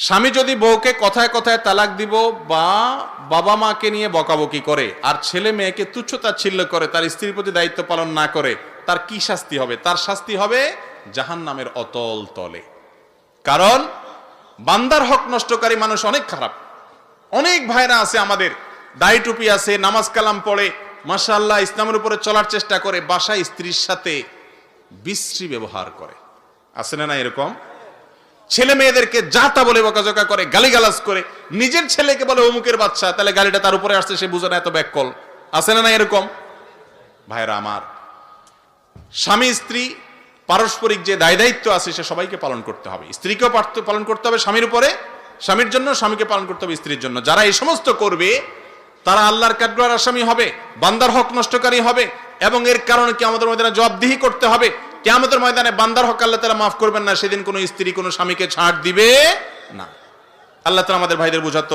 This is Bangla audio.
স্বামী যদি বউকে কথায় কথায় তালাক দিব বা বাবা মাকে নিয়ে বকাবকি করে আর ছেলে মেয়েকে তুচ্ছতাচ্ছিল্য করে, তার স্ত্রীর প্রতি দায়িত্ব পালন না করে, তার কি শাস্তি হবে? তার শাস্তি হবে জাহান্নামের অতল তলে। কারণ বান্দার হক নষ্টকারী মানুষ অনেক খারাপ। অনেক ভাইরা আছে আমাদের, দাড়ি টুপি আছে, নামাজ কালাম পড়ে, মাশাআল্লাহ ইসলামের উপরে চলার চেষ্টা করে, বাসায় স্ত্রীর সাথে বিশ্রী ব্যবহার করে। আছে না এরকম? ছেলে মেয়েদেরকে যা তা বলে বকাঝকা করে, গালিগালাজ করে, নিজের ছেলেকে বলে অমুকের বাচ্চা, তাহলে গালিটা তার উপরে আসছে, সে বুঝে না এত ব্যাককল। আছে না এরকম? ভাইরা আমার, স্বামী স্ত্রী পারস্পরিক যে দায় দায়িত্ব আছে সে সবাইকে পালন করতে হবে। স্ত্রীকেও পালন করতে হবে স্বামীর উপরে, স্বামীর জন্য, স্বামীকে পালন করতে হবে স্ত্রীর জন্য। যারা এই সমস্ত করবে তারা আল্লাহর কাঠগড়ার আসামি হবে, বান্দার হক নষ্টকারী হবে, এবং এর কারণে কিয়ামতের ময়দানে জবাবদিহি করতে হবে। কিয়ামতের ময়দানে বান্দার হক আল্লাহ তাআলা মাফ করবেন না। সেদিন কোনো স্ত্রী কোনো স্বামীকে ছাড় দিবে না। আল্লাহ তাআলা আমাদের ভাইদের বুঝাতে